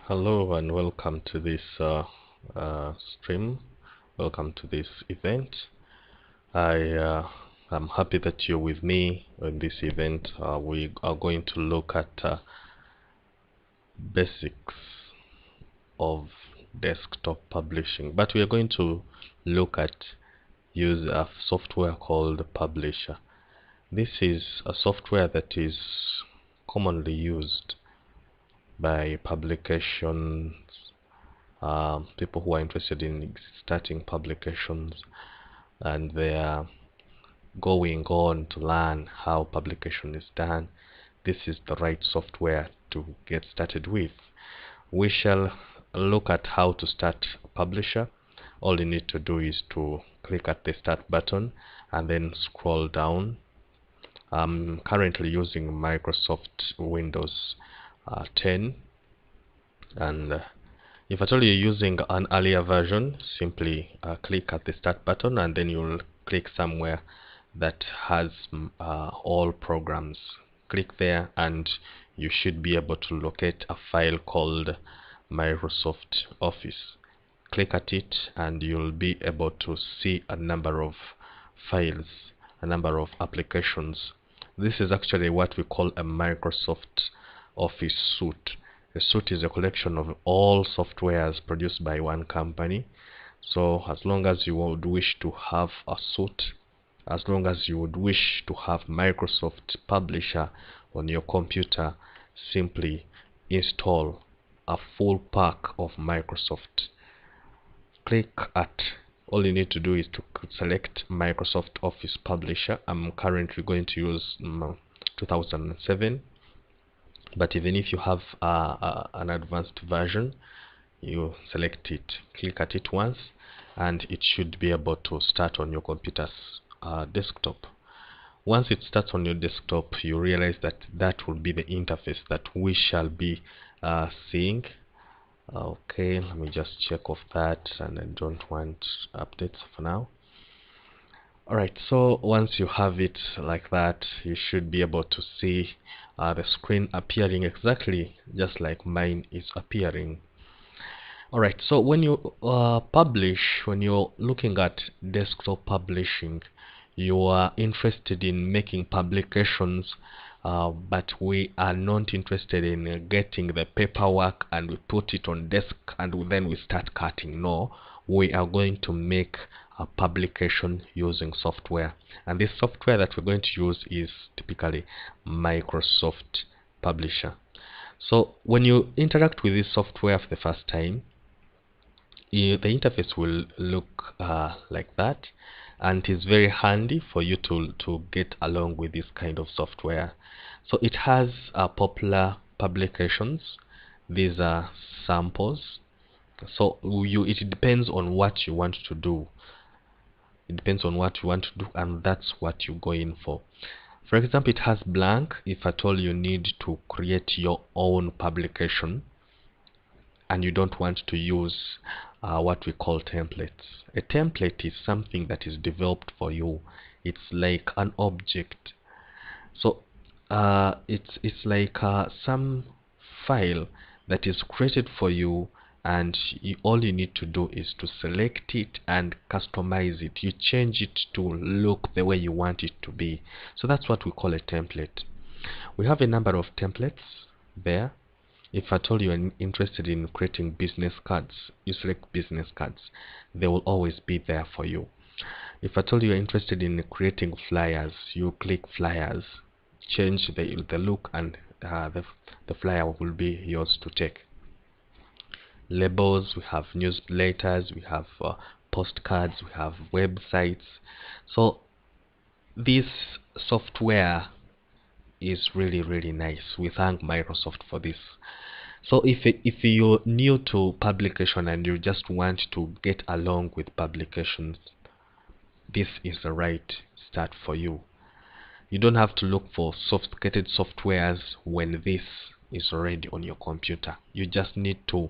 Hello and welcome to this stream. Welcome to this event. I'm happy that you're with me in this event. We are going to look at basics of desktop publishing, but we are going to look at use a software called Publisher. This is a software that is commonly used by publications, people who are interested in starting publications, and they are going on to learn how publication is done. This is the right software to get started with. We shall look at how to start a publisher. All you need to do is to click at the start button and then scroll down. I'm currently using Microsoft Windows 10, and if at all you're using an earlier version, simply click at the start button and then you'll click somewhere that has all programs. Click there and you should be able to locate a file called Microsoft Office. Click at it and you'll be able to see a number of files, a number of applications. This is actually what we call a Microsoft Office suite. A suite is a collection of all softwares produced by one company. So as long as you would wish to have a suite, as long as you would wish to have Microsoft Publisher on your computer, simply install a full pack of Microsoft. Click at, all you need to do is to select Microsoft Office Publisher. I'm currently going to use 2007. But even if you have an advanced version, you select it, click at it once, and it should be able to start on your computer's desktop. Once it starts on your desktop, you realize that that will be the interface that we shall be seeing. Okay, let me just check off that, and I don't want updates for now. Alright, so once you have it like that, you should be able to see the screen appearing exactly just like mine is appearing. Alright, so when you publish, when you're looking at desktop publishing, you are interested in making publications, but we are not interested in getting the paperwork and we put it on desk and then we start cutting. No, we are going to make a publication using software, and this software that we're going to use is typically Microsoft Publisher. So when you interact with this software for the first time, the interface will look like that, and it is very handy for you to get along with this kind of software. So it has popular publications. These are samples. So it depends on what you want to do. It depends on what you want to do, and that's what you go in for. For example, it has blank if at all you need to create your own publication and you don't want to use what we call templates. A template is something that is developed for you. It's like an object. So it's like some file that is created for you, and all you need to do is to select it and customize it. You change it to look the way you want it to be. So that's what we call a template. We have a number of templates there. If at all you are interested in creating business cards, you select business cards. They will always be there for you. If at all you are interested in creating flyers, you click flyers, change the look, and the flyer will be yours to take. Labels, we have newsletters, we have postcards, we have websites. So this software is really nice. We thank Microsoft for this. So if you're new to publication and you just want to get along with publications, this is the right start for you. You don't have to look for sophisticated softwares when this is already on your computer. You just need to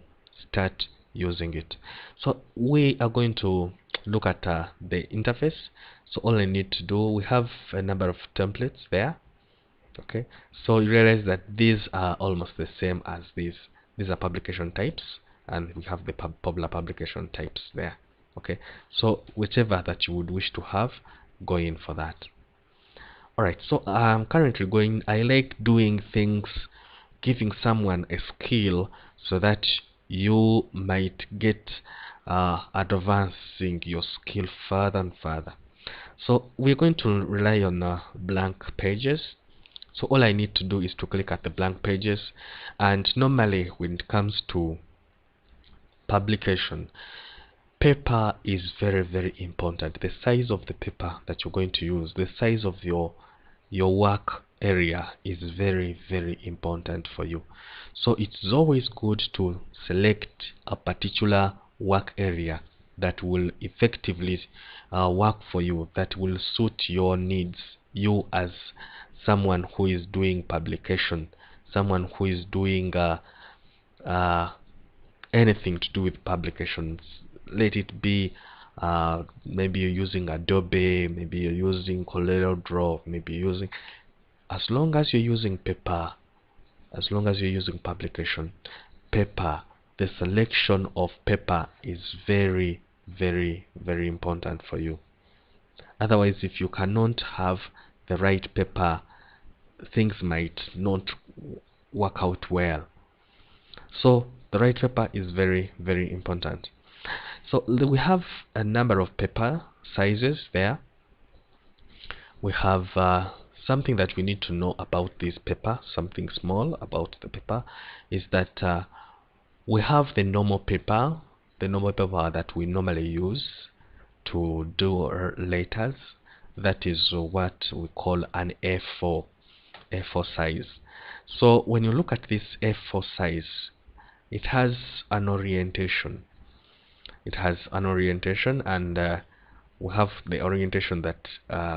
start using it. So we are going to look at the interface. So all I need to do, we have a number of templates there. Okay, so you realize that these are almost the same as these. These are publication types, and we have the popular publication types there. Okay, so whichever that you would wish to have, go in for that. Alright, so I'm currently going, I like doing things, giving someone a skill so that you might get advancing your skill further and further. So we're going to rely on blank pages. So all I need to do is to click at the blank pages, and normally when it comes to publication, paper is very important. The size of the paper that you're going to use, the size of your work area is very important for you. So it's always good to select a particular work area that will effectively work for you, that will suit your needs, you as someone who is doing publication, someone who is doing uh, anything to do with publications. Let it be maybe you're using Adobe, maybe you're using CorelDRAW, maybe you're using, as long as you're using paper, as long as you're using publication paper, the selection of paper is very important for you. Otherwise, if you cannot have the right paper, things might not work out well. So the right paper is very important. So we have a number of paper sizes there. We have something that we need to know about this paper, something small about the paper, is that we have the normal paper that we normally use to do our letters. That is what we call an A4 size. So when you look at this A4 size, it has an orientation. It has an orientation, and we have the orientation that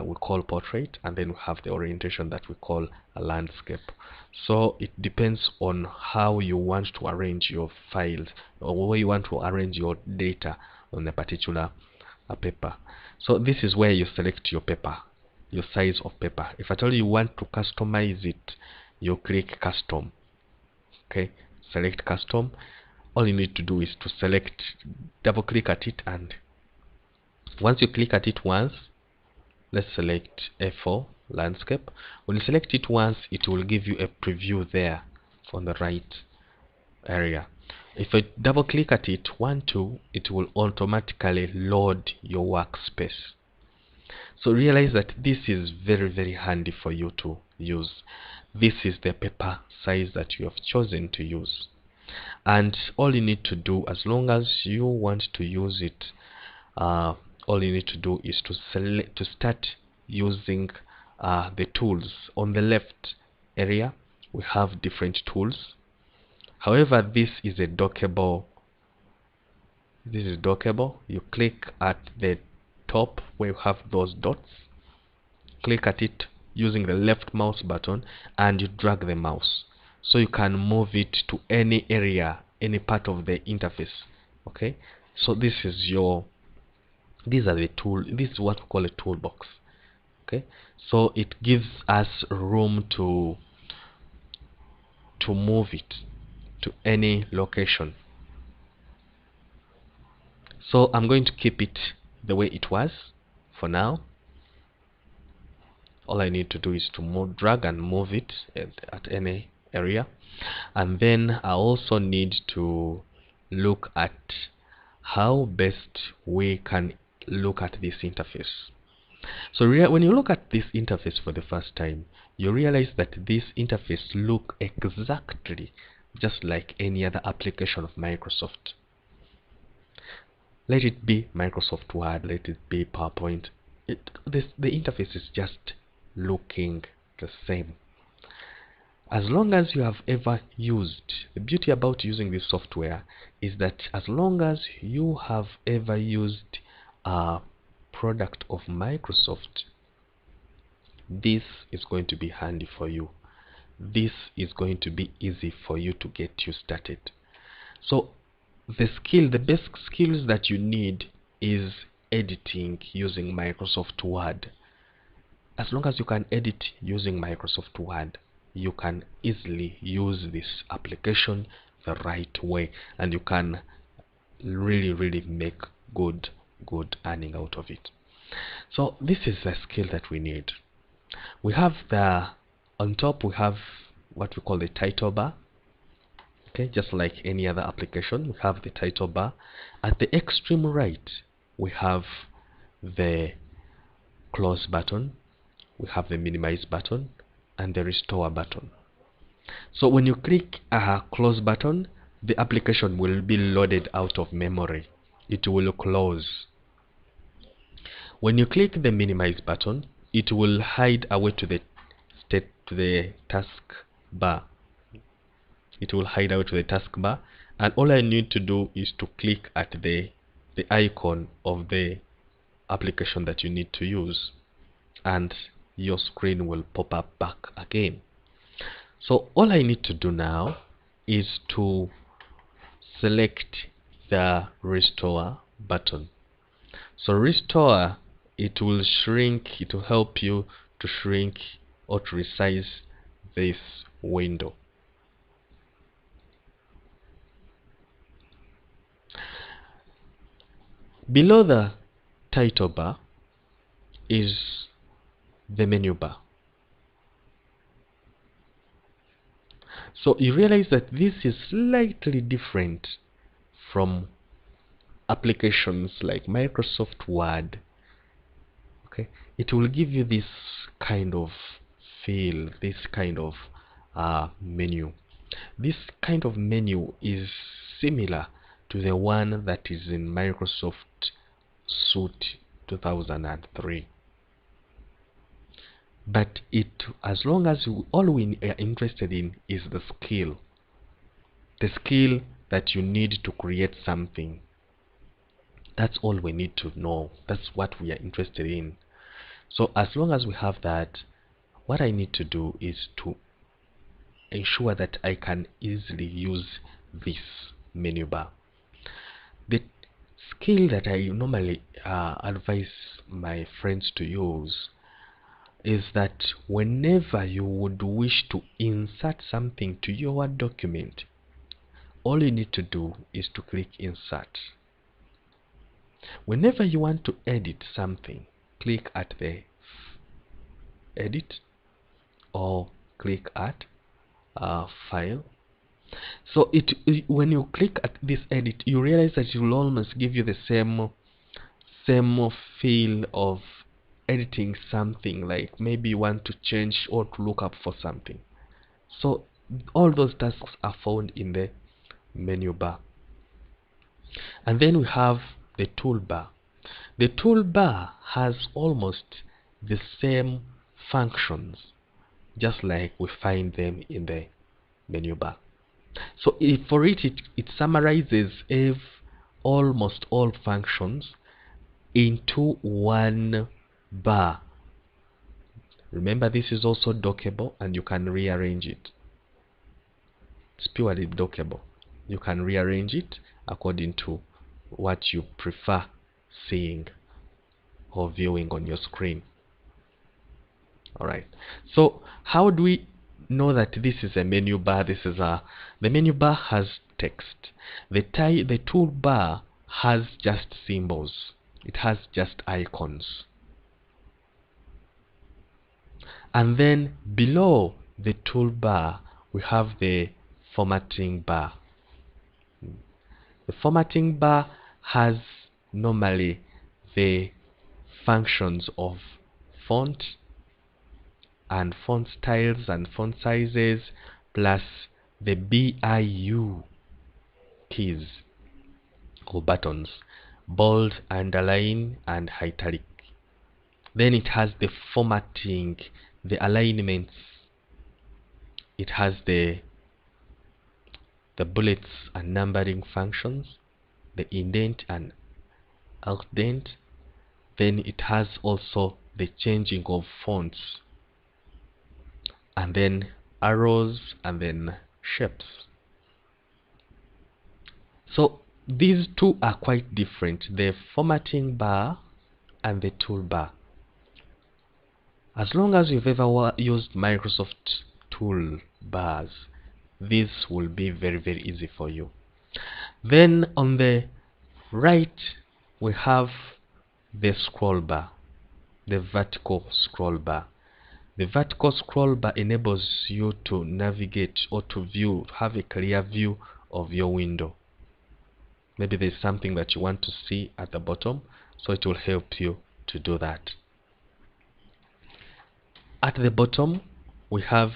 we call portrait, and then we have the orientation that we call a landscape. So it depends on how you want to arrange your files, or where you want to arrange your data on a particular paper. So this is where you select your paper, your size of paper. If at all you want to customize it, you click custom. Okay, select custom. All you need to do is to select, double click at it, and once you click at it once, let's select A4 landscape. When you select it once, it will give you a preview there on the right area. If I double click at it 2, it will automatically load your workspace. So realize that this is very handy for you to use. This is the paper size that you have chosen to use, and all you need to do, as long as you want to use it, all you need to do is to start using the tools. On the left area we have different tools. However, this is dockable. You click at the top where you have those dots, click at it using the left mouse button, and you drag the mouse so you can move it to any area, any part of the interface. Okay, so this is these are the tool. This is what we call a toolbox. Okay, so it gives us room to move it to any location. So I'm going to keep it the way it was for now. All I need to do is to drag and move it at any area, and then I also need to look at how best we can look at this interface. So when you look at this interface for the first time, you realize that this interface looks exactly just like any other application of Microsoft. Let it be Microsoft Word, let it be PowerPoint. The interface is just looking the same. As long as you have ever used, the beauty about using this software is that as long as you have ever used a product of Microsoft, this is going to be handy for you. This is going to be easy for you to get you started. So the best skills that you need is editing using Microsoft Word. As long as you can edit using Microsoft Word, you can easily use this application the right way, and you can really make good earning out of it. So this is the skill that we need. We have on top we have what we call the title bar. Okay, just like any other application, we have the title bar. At the extreme right, we have the close button, we have the minimize button, and the restore button. So when you click a close button, the application will be loaded out of memory. It will close. When you click the minimize button, it will hide away to the task bar. It will hide out to the taskbar, and all I need to do is to click at the icon of the application that you need to use, and your screen will pop up back again. So all I need to do now is to select the restore button. So restore, it will shrink, it will help you to shrink or to resize this window. Below the title bar is the menu bar. So you realize that this is slightly different from applications like Microsoft Word. Okay, it will give you this kind of feel, this kind of menu. This kind of menu is similar to the one that is in Microsoft Suite 2003. But as long as all we are interested in is the skill that you need to create something. That's all we need to know. That's what we are interested in. So as long as we have that, what I need to do is to ensure that I can easily use this menu bar. The skill that I normally advise my friends to use is that whenever you would wish to insert something to your document, all you need to do is to click insert. Whenever you want to edit something, click at the edit or click at file. So when you click at this edit, you realize that it will almost give you the same feel of editing something, like maybe you want to change or to look up for something. So all those tasks are found in the menu bar. And then we have the toolbar. The toolbar has almost the same functions, just like we find them in the menu bar. So for it summarizes almost all functions into one bar. Remember, this is also dockable and you can rearrange it. It's purely dockable. You can rearrange it according to what you prefer seeing or viewing on your screen. Alright, so how do we know that this is a menu bar? The menu bar has text. The toolbar has just symbols. It has just icons. And then below the toolbar we have the formatting bar. The formatting bar has normally the functions of font and font styles and font sizes, plus the BIU keys or buttons: bold, underline, and italic. Then it has the formatting, the alignments, it has the bullets and numbering functions, the indent and outdent. Then it has also the changing of fonts, and then arrows, and then shapes. So these two are quite different, the formatting bar and the toolbar. As long as you've ever used Microsoft toolbars, this will be very easy for you. Then on the right we have the scroll bar, the vertical scroll bar. The vertical scroll bar enables you to navigate or to view, have a clear view of your window. Maybe there's something that you want to see at the bottom, so it will help you to do that. At the bottom we have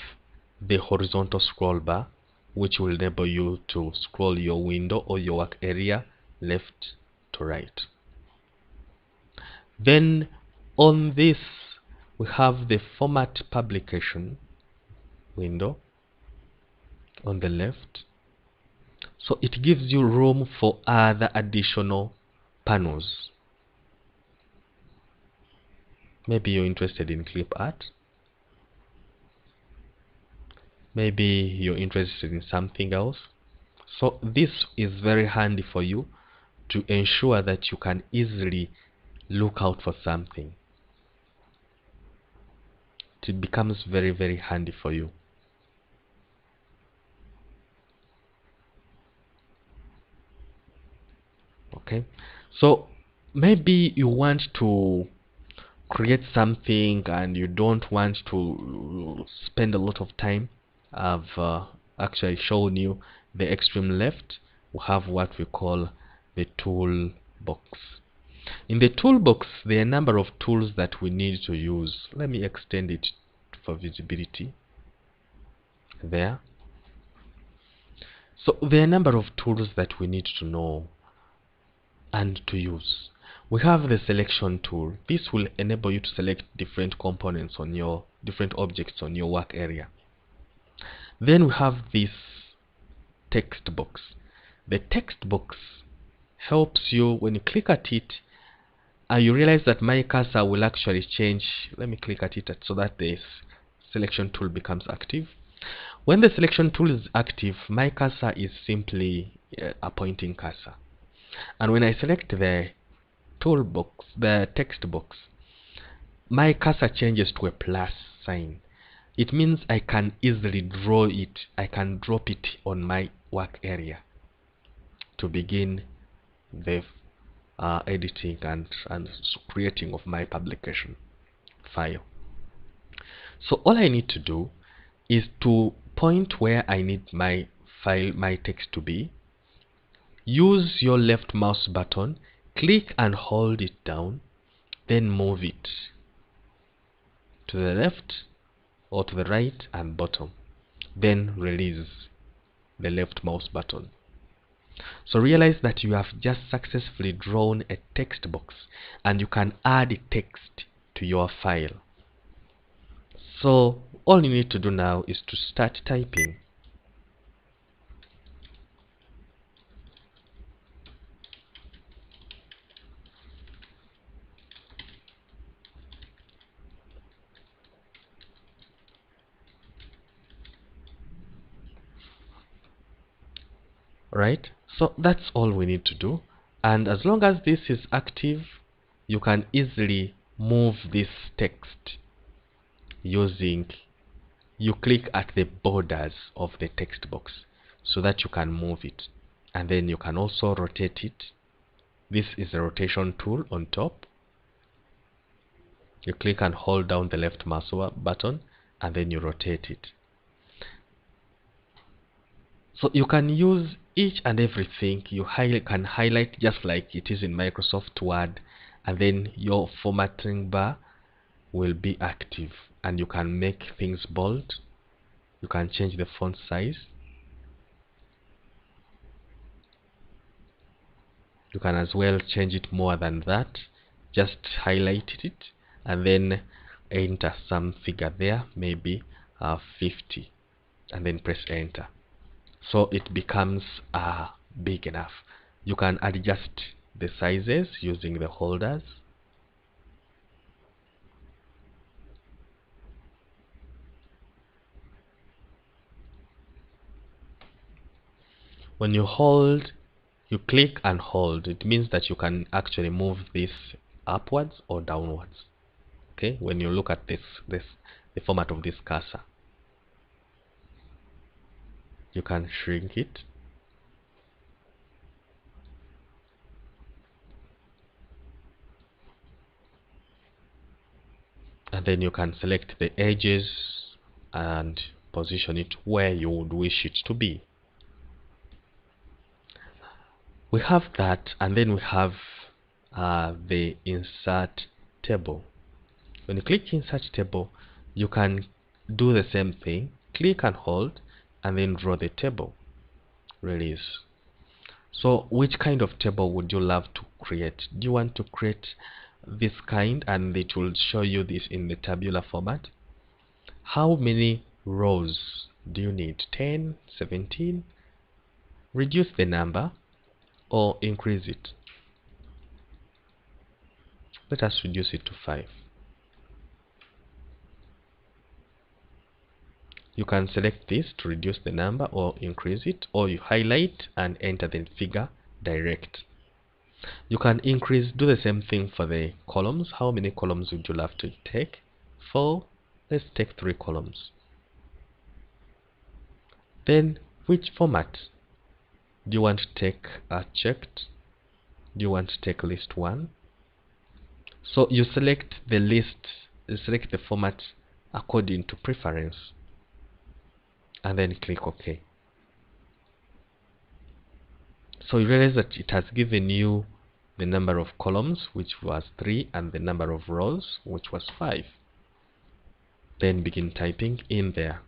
the horizontal scroll bar, which will enable you to scroll your window or your work area left to right. Then on this we have the format publication window on the left, so it gives you room for other additional panels. Maybe you're interested in clip art, maybe you're interested in something else. So this is very handy for you to ensure that you can easily look out for something. It becomes very handy for you. Okay, so maybe you want to create something and you don't want to spend a lot of time. I've actually shown you the extreme left. We have what we call the toolbox. In the toolbox there are a number of tools that we need to use. Let me extend it for visibility there. So there are a number of tools that we need to know and to use. We have the selection tool. This will enable you to select different components on your different objects on your work area. Then we have this text box. The text box helps you when you click at it, and you realize that my cursor will actually change. Let me click at it so that the selection tool becomes active. When the selection tool is active, my cursor is simply a pointing cursor, and when I select the toolbox, the text box, my cursor changes to a plus sign. It means I can easily draw it, I can drop it on my work area to begin the editing and creating of my publication file. So all I need to do is to point where I need my file, my text to be. Use your left mouse button, click and hold it down, then move it to the left or to the right and bottom, then release the left mouse button. So realize that you have just successfully drawn a text box and you can add text to your file. So all you need to do now is to start typing. Right, so that's all we need to do, and as long as this is active you can easily move this text using, you click at the borders of the text box so that you can move it, and then you can also rotate it. This is a rotation tool on top. You click and hold down the left mouse button and then you rotate it. So you can use each and everything. You can highlight just like it is in Microsoft Word, and then your formatting bar will be active and you can make things bold. You can change the font size. You can as well change it more than that. Just highlight it and then enter some figure there, maybe 50, and then press enter. So it becomes big enough. You can adjust the sizes using the holders. When you hold, you click and hold, it means that you can actually move this upwards or downwards. Okay, when you look at the format of this cursor. You can shrink it. And then you can select the edges and position it where you would wish it to be. We have that, and then we have the insert table. When you click insert table, you can do the same thing. Click and hold, and then draw the table. Release. So which kind of table would you love to create? Do you want to create this kind and it will show you this in the tabular format? How many rows do you need? 10, 17? Reduce the number or increase it. Let us reduce it to 5. You can select this to reduce the number or increase it, or you highlight and enter the figure direct. You can increase, do the same thing for the columns. How many columns would you love to take? 4. Let's take 3 columns. Then which format? Do you want to take checked? Do you want to take list 1? So you select the list, you select the format according to preference, and then click OK. So you realize that it has given you the number of columns, which was 3, and the number of rows, which was 5. Then begin typing in there.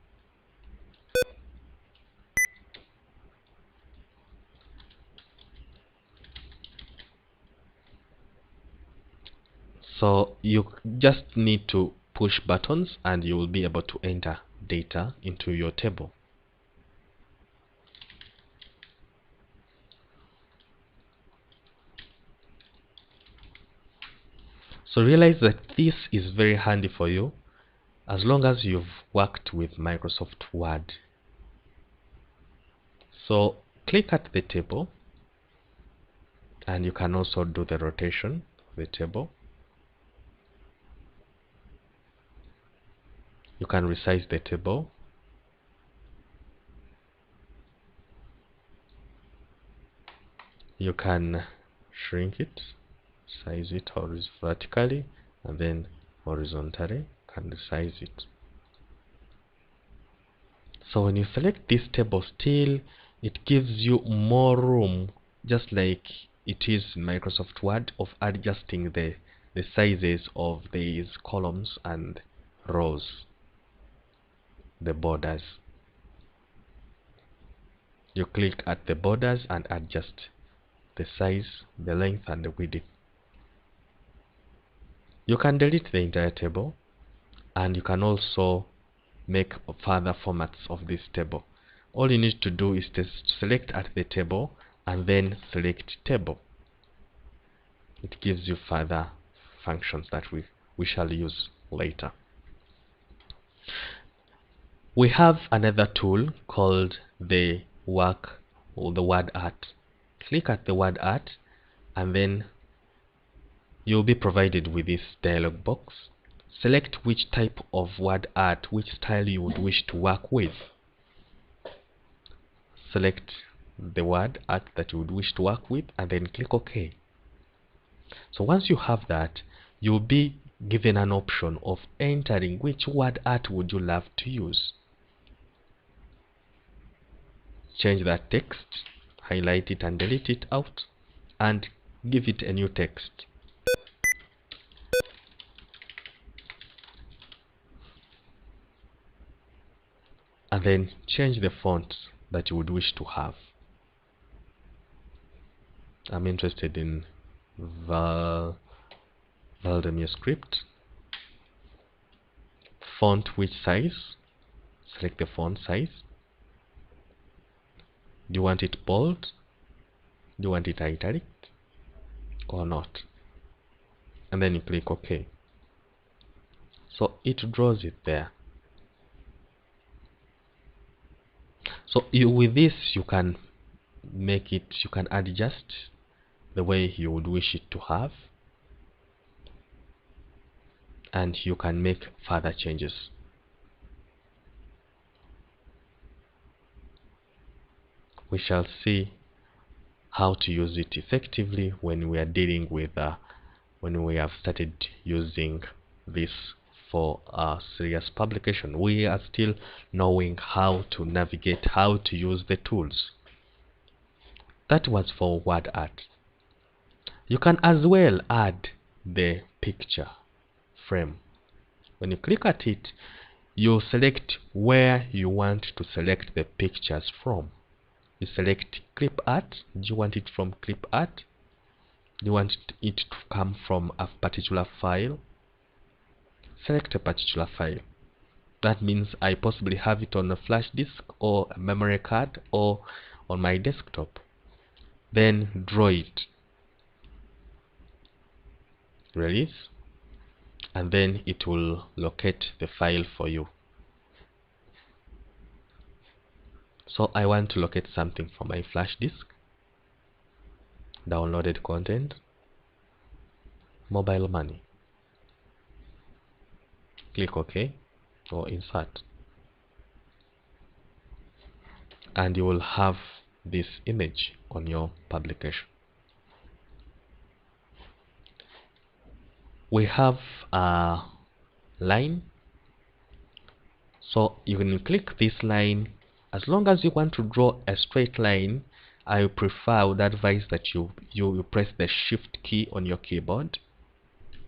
So you just need to push buttons and you will be able to enter data into your table. So realize that this is very handy for you as long as you've worked with Microsoft Word. So click at the table, and you can also do the rotation of the table. You can resize the table. You can shrink it, size it vertically, and then horizontally, can resize it. So when you select this table, still it gives you more room, just like it is in Microsoft Word, of adjusting the sizes of these columns and rows, the borders. You click at the borders and adjust the size, the length, and the width. You can delete the entire table, and you can also make further formats of this table. All you need to do is to select at the table and then select table. It gives you further functions that we shall use later. We have another tool called the word art. Click at the word art, and then you'll be provided with this dialog box. Select which type of word art, which style you would wish to work with. Select the word art that you would wish to work with, and then click OK. So once you have that, you'll be given an option of entering which word art would you love to use. Change that text, highlight it and delete it out, and give it a new text. And then change the font that you would wish to have. I'm interested in Valdemir script. Font which size? Select the font size. Do you want it bold? Do you want it italic or not? And then you click OK. So it draws it there. So with this you can make it, you can adjust the way you would wish it to have, and you can make further changes. we shall see how to use it effectively when we are dealing with when we have started using this for a serious publication. We are still knowing how to navigate, how to use the tools. That was for word art. You can as well add the picture frame. When you click at it, you select where you want to select the pictures from. You select clip art. Do you want it from clip art? Do you want it to come from a particular file? Select a particular file. That means I possibly have it on a flash disk or a memory card or on my desktop. Then draw it. Release. And then it will locate the file for you. So I want to locate something from my flash disk. Downloaded content. Mobile money. Click OK or insert. And you will have this image on your publication. We have a line, so you can click this line. As long as you want to draw a straight line, I would advise that you press the shift key on your keyboard,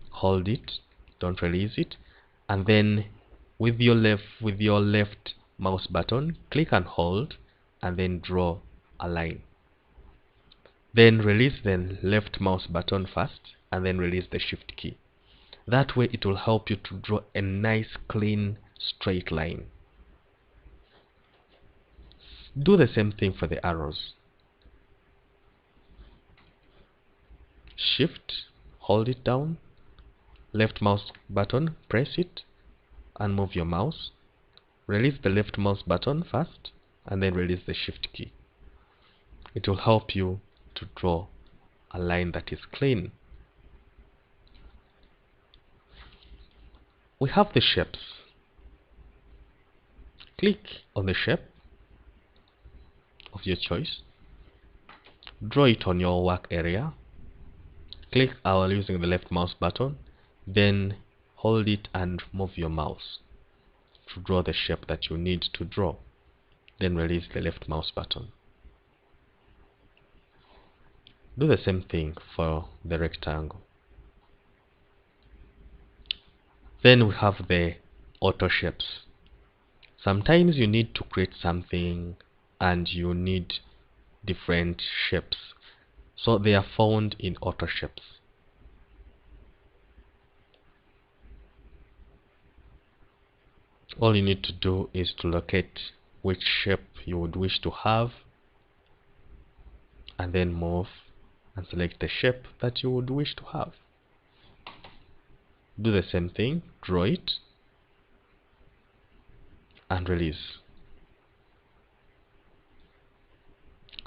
hold it, don't release it, and then with your left mouse button, click and hold, and then draw a line. Then release the left mouse button first, and then release the shift key. That way it will help you to draw a nice clean straight line. Do the same thing for the arrows. Shift, hold it down, left mouse button, press it and move your mouse. Release the left mouse button first and then release the shift key. It will help you to draw a line that is clean. We have the shapes. Click on the shape of your choice. Draw it on your work area. Click while using the left mouse button, then hold it and move your mouse to draw the shape that you need to draw. Then release the left mouse button. Do the same thing for the rectangle. Then we have the auto shapes. Sometimes you need to create something and you need different shapes, so they are found in auto shapes. All you need to do is to locate which shape you would wish to have and then move and select the shape that you would wish to have. Do the same thing, draw it and release.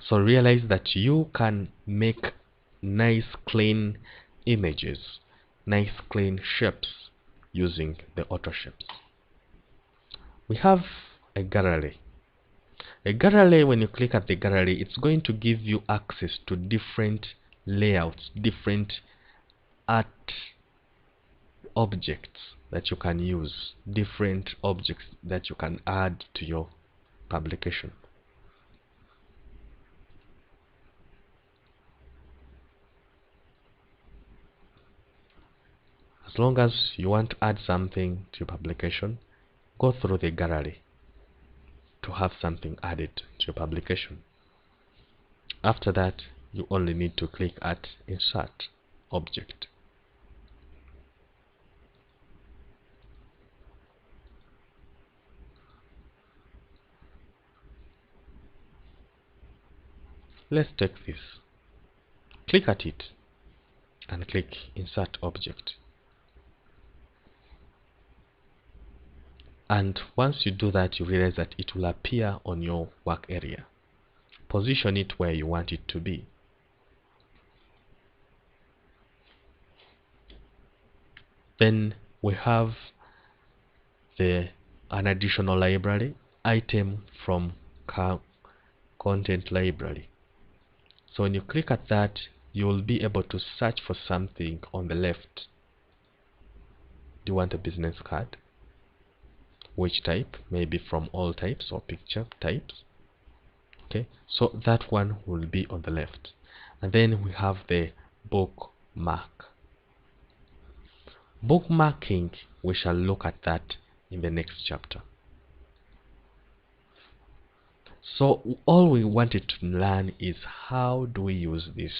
So realize that you can make nice clean images, nice clean shapes using the auto shapes. We have a gallery. A gallery, when you click at the gallery, it's going to give you access to different layouts, different art objects that you can use, different objects that you can add to your publication. As long as you want to add something to your publication, go through the gallery to have something added to your publication. After that, you only need to click at Insert Object. Let's take this. Click at it and click Insert Object. And once you do that, you realize that it will appear on your work area. Position it where you want it to be. Then we have an additional library, item from content library. So when you click at that, you will be able to search for something on the left. Do you want a business card? Which type? Maybe from all types or picture types. Okay, so that one will be on the left. And then we have the bookmark. Bookmarking, we shall look at that in the next chapter. So all we wanted to learn is how do we use this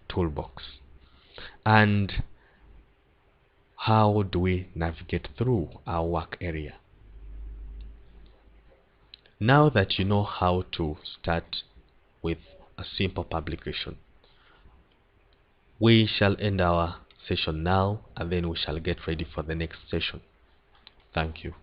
toolbox and how do we navigate through our work area. Now that you know how to start with a simple publication, we shall end our session now, and then we shall get ready for the next session. Thank you.